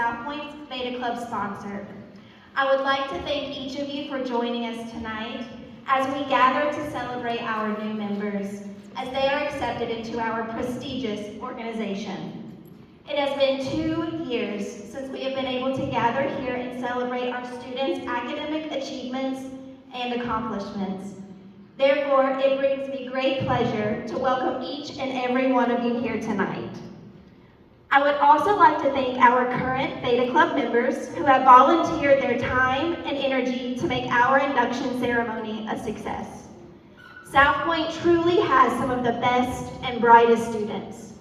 South Point's Beta Club sponsor. I would like to thank each of you for joining us tonight as we gather to celebrate our new members as they are accepted into our prestigious organization. It has been 2 years since we have been able to gather here and celebrate our students' academic achievements and accomplishments. Therefore, it brings me great pleasure to welcome each and every one of you here tonight. I would also like to thank our current Beta Club members who have volunteered their time and energy to make our induction ceremony a success. South Point truly has some of the best and brightest students.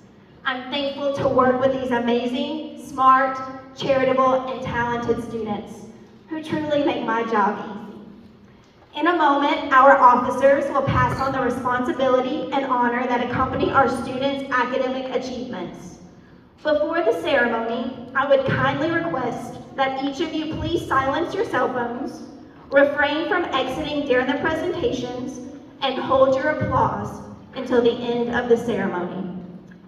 I'm thankful to work with these amazing, smart, charitable, and talented students who truly make my job easy. In a moment, our officers will pass on the responsibility and honor that accompany our students' academic achievements. Before the ceremony, I would kindly request that each of you please silence your cell phones, refrain from exiting during the presentations, and hold your applause until the end of the ceremony.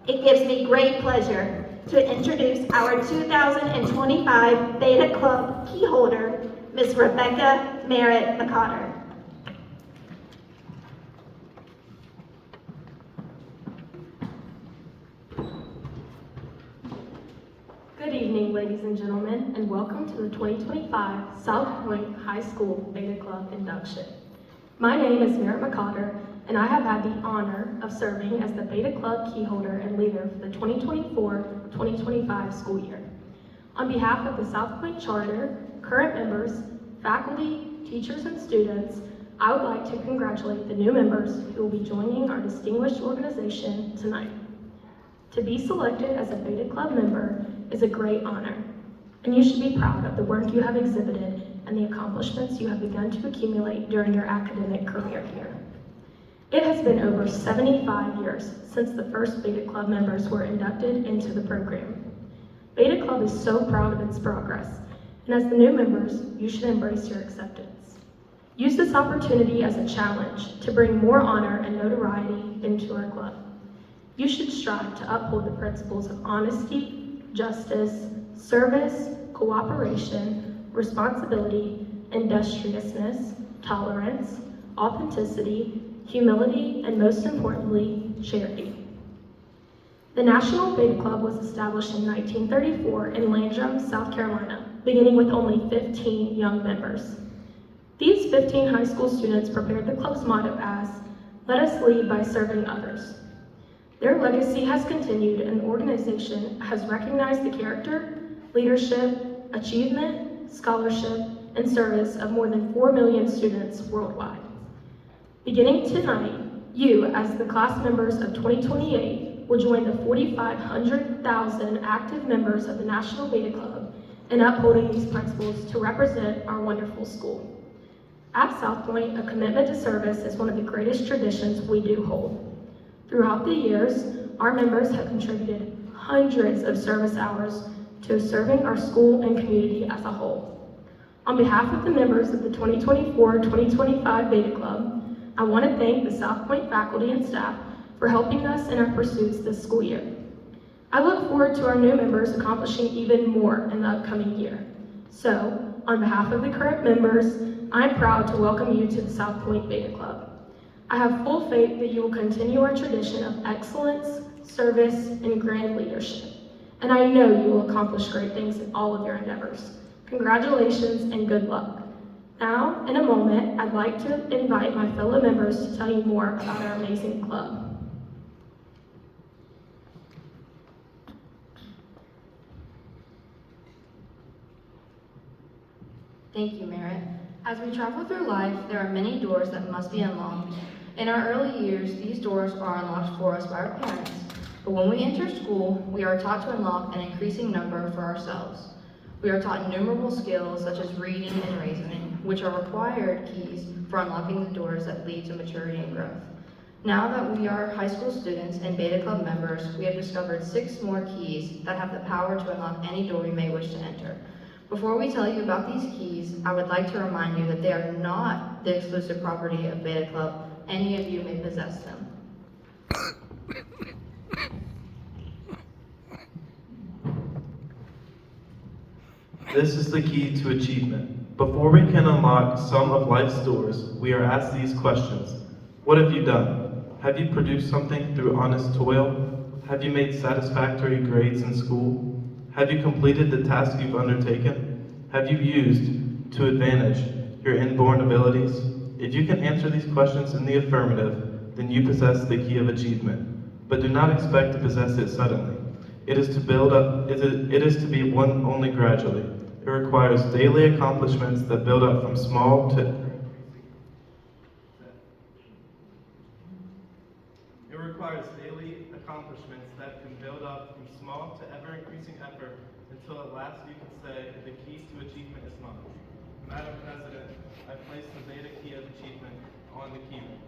It gives me great pleasure to introduce our 2025 Beta Club key holder, Ms. Rebecca Merritt McCotter. Good evening, ladies and gentlemen, and welcome to the 2025 South Point High School Beta Club induction. My name is Merritt McCotter, and I have had the honor of serving as the Beta Club key holder and leader for the 2024-2025 school year. On behalf of the South Point Charter, current members, faculty, teachers, and students, I would like to congratulate the new members who will be joining our distinguished organization tonight. To be selected as a Beta Club member is a great honor, and you should be proud of the work you have exhibited and the accomplishments you have begun to accumulate during your academic career here. It has been over 75 years since the first Beta Club members were inducted into the program. Beta Club is so proud of its progress, and as the new members, you should embrace your acceptance. Use this opportunity as a challenge to bring more honor and notoriety into our club. You should strive to uphold the principles of honesty, justice, service, cooperation, responsibility, industriousness, tolerance, authenticity, humility, and most importantly, charity. The National Beta Club was established in 1934 in Landrum, South Carolina, beginning with only 15 young members. These 15 high school students prepared the club's motto as, "Let us lead by serving others." Their legacy has continued, and the organization has recognized the character, leadership, achievement, scholarship, and service of more than 4 million students worldwide. Beginning tonight, you, as the class members of 2028, will join the 4,500,000 active members of the National Beta Club in upholding these principles to represent our wonderful school. At South Point, a commitment to service is one of the greatest traditions we do hold. Throughout the years, our members have contributed hundreds of service hours to serving our school and community as a whole. On behalf of the members of the 2024-2025 Beta Club, I want to thank the South Point faculty and staff for helping us in our pursuits this school year. I look forward to our new members accomplishing even more in the upcoming year. So, on behalf of the current members, I'm proud to welcome you to the South Point Beta Club. I have full faith that you will continue our tradition of excellence, service, and grand leadership. And I know you will accomplish great things in all of your endeavors. Congratulations and good luck. Now, in a moment, I'd like to invite my fellow members to tell you more about our amazing club. Thank you, Merritt. As we travel through life, there are many doors that must be unlocked. In our early years, these doors are unlocked for us by our parents. But when we enter school, we are taught to unlock an increasing number for ourselves. We are taught innumerable skills such as reading and reasoning, which are required keys for unlocking the doors that lead to maturity and growth. Now that we are high school students and Beta Club members, we have discovered 6 more keys that have the power to unlock any door we may wish to enter. Before we tell you about these keys, I would like to remind you that they are not the exclusive property of Beta Club. Any of you may possess them. This is the key to achievement. Before we can unlock some of life's doors, we are asked these questions. What have you done? Have you produced something through honest toil? Have you made satisfactory grades in school? Have you completed the task you've undertaken? Have you used to advantage your inborn abilities? If you can answer these questions in the affirmative, then you possess the key of achievement. But do not expect to possess it suddenly. It is to build up, it is to be won only gradually. It requires daily accomplishments that build up from small to It requires daily accomplishments that can build up from small to ever-increasing effort until at last you can say the key to achievement is mine. Madam President, I place the Beta key of achievement on the keyboard.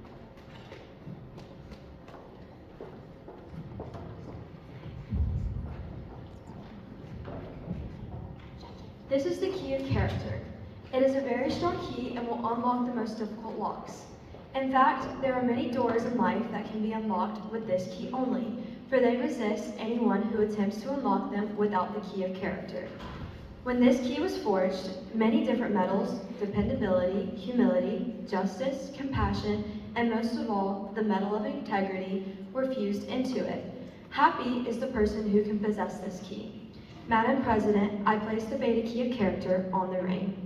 This is the key of character. It is a very strong key and will unlock the most difficult locks. In fact, there are many doors in life that can be unlocked with this key only, for they resist anyone who attempts to unlock them without the key of character. When this key was forged, many different metals, dependability, humility, justice, compassion, and most of all, the metal of integrity, were fused into it. Happy is the person who can possess this key. Madam President, I place the Beta key of character on the ring.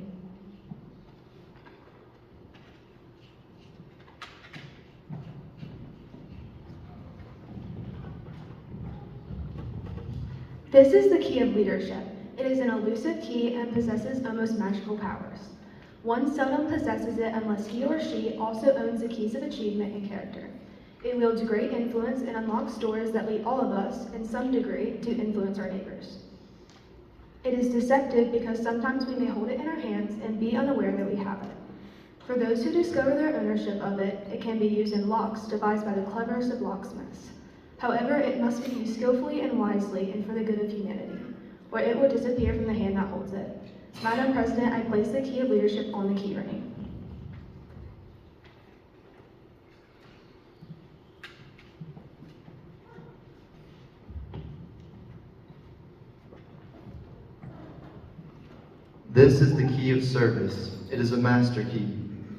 This is the key of leadership. It is an elusive key and possesses almost magical powers. One seldom possesses it unless he or she also owns the keys of achievement and character. It wields great influence and unlocks doors that lead all of us, in some degree, to influence our neighbors. It is deceptive because sometimes we may hold it in our hands and be unaware that we have it. For those who discover their ownership of it, it can be used in locks devised by the cleverest of locksmiths. However, it must be used skillfully and wisely and for the good of humanity, or it will disappear from the hand that holds it. Madam President, I place the key of leadership on the key ring. This is the key of service. It is a master key.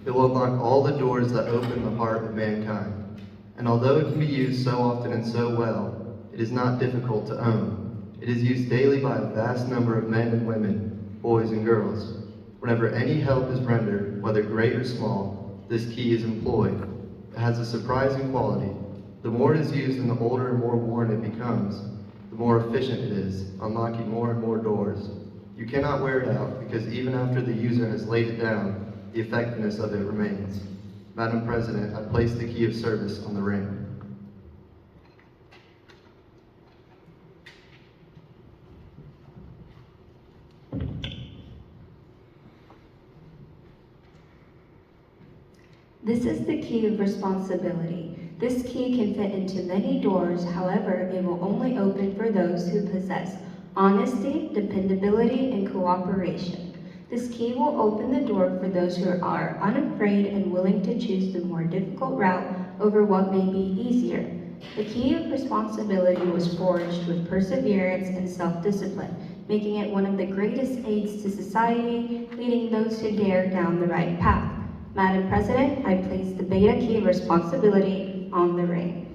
It will unlock all the doors that open the heart of mankind. And although it can be used so often and so well, it is not difficult to own. It is used daily by a vast number of men and women, boys and girls. Whenever any help is rendered, whether great or small, this key is employed. It has a surprising quality. The more it is used and the older and more worn it becomes, the more efficient it is, unlocking more and more doors. You cannot wear it out because even after the user has laid it down, the effectiveness of it remains. Madam President, I place the key of service on the ring. This is the key of responsibility. This key can fit into many doors, however, it will only open for those who possess honesty, dependability, and cooperation. This key will open the door for those who are unafraid and willing to choose the more difficult route over what may be easier. The key of responsibility was forged with perseverance and self-discipline, making it one of the greatest aids to society, leading those who dare down the right path. Madam President, I place the Beta key of responsibility on the ring.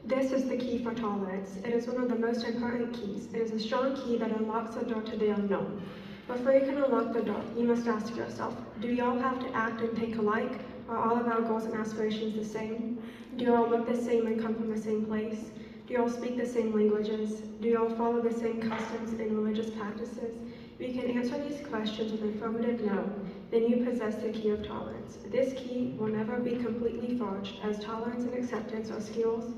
This is the key for tolerance. It is one of the most important keys. It is a strong key that unlocks the door to the unknown. Before you can unlock the door, you must ask yourself, do you all have to act and think alike? Are all of our goals and aspirations the same? Do you all look the same and come from the same place? Do you all speak the same languages? Do you all follow the same customs and religious practices? If you can answer these questions with an affirmative no, then you possess the key of tolerance. This key will never be completely forged, as tolerance and acceptance are skills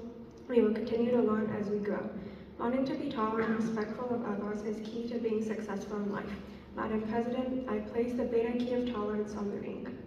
we will continue to learn as we grow. Learning to be tolerant and respectful of others is key to being successful in life. Madam President, I place the Beta key of tolerance on the ring.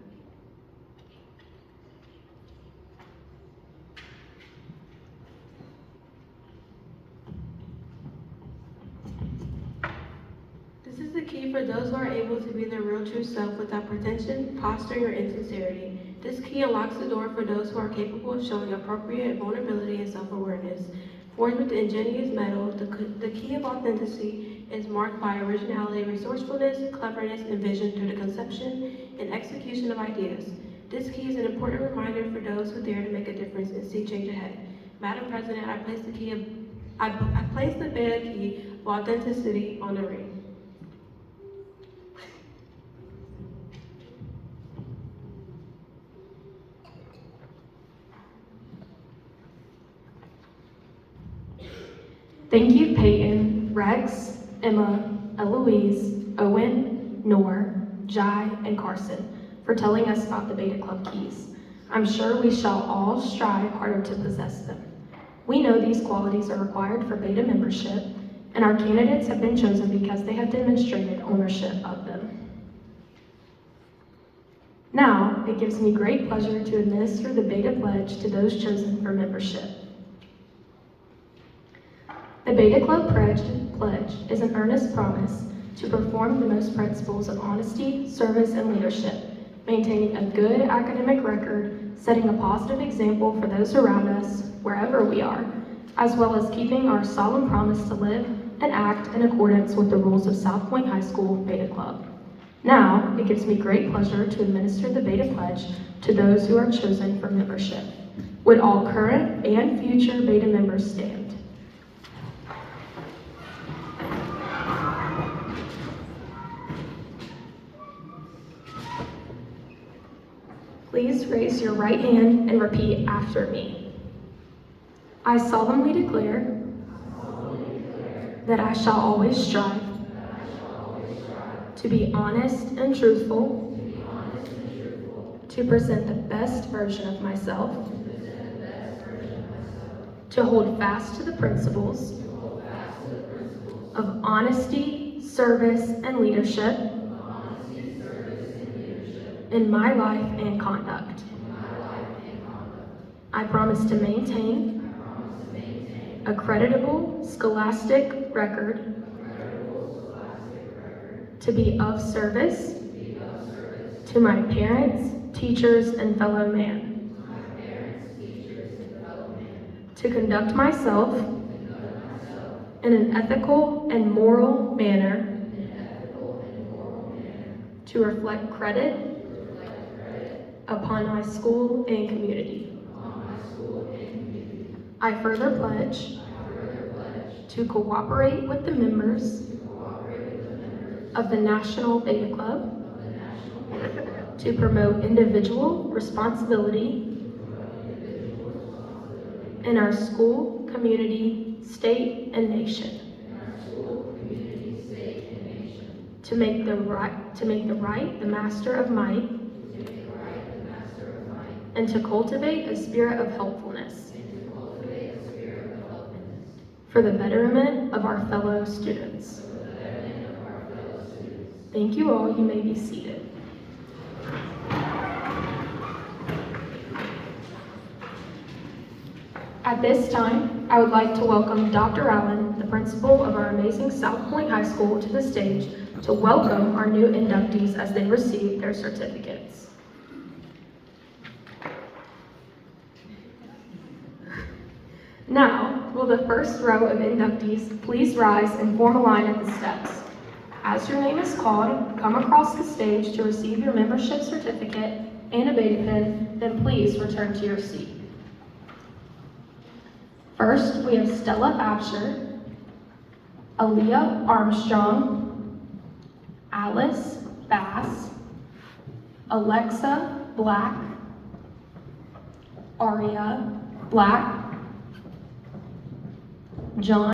This is the key for those who are able to be their real true self without pretension, posturing, or insincerity. This key unlocks the door for those who are capable of showing appropriate vulnerability and self-awareness. Forged with the ingenious metal, the key of authenticity is marked by originality, resourcefulness, cleverness, and vision through the conception and execution of ideas. This key is an important reminder for those who dare to make a difference and see change ahead. Madam President, I place the beta key of authenticity on the ring. Thank you, Peyton, Rex, Emma, Eloise, Owen, Noor, Jai, and Carson, for telling us about the Beta Club keys. I'm sure we shall all strive harder to possess them. We know these qualities are required for Beta membership, and our candidates have been chosen because they have demonstrated ownership of them. Now, it gives me great pleasure to administer the Beta Pledge to those chosen for membership. The Beta Club Pledge is an earnest promise to perform the most principles of honesty, service, and leadership, maintaining a good academic record, setting a positive example for those around us, wherever we are, as well as keeping our solemn promise to live and act in accordance with the rules of South Point High School Beta Club. Now, it gives me great pleasure to administer the Beta Pledge to those who are chosen for membership. Would all current and future Beta members stand? Please raise your right hand and repeat after me. I solemnly declare that I shall always strive to be honest and truthful, to present the best version of myself, to hold fast to the principles of honesty, service, and leadership in my life and conduct. I promise to maintain a creditable scholastic record, to be of service to my parents, teachers, and fellow man, to conduct myself in an ethical and moral manner, to reflect credit upon my school and community. I further pledge to cooperate with the members of the National Beta Club, to promote individual responsibility in our school, community, state, and nation. To make the right the master of might, and to cultivate a spirit of helpfulness for the betterment of our fellow students. Thank you all. You may be seated. At this time, I would like to welcome Dr. Allen, the principal of our amazing South Point High School, to the stage to welcome our new inductees as they receive their certificates. Now, will the first row of inductees please rise and form a line at the steps. As your name is called, come across the stage to receive your membership certificate and a beta pin, then please return to your seat. First, we have Stella Absher, Aaliyah Armstrong, Alice Bass, Alexa Black, Aria Black, John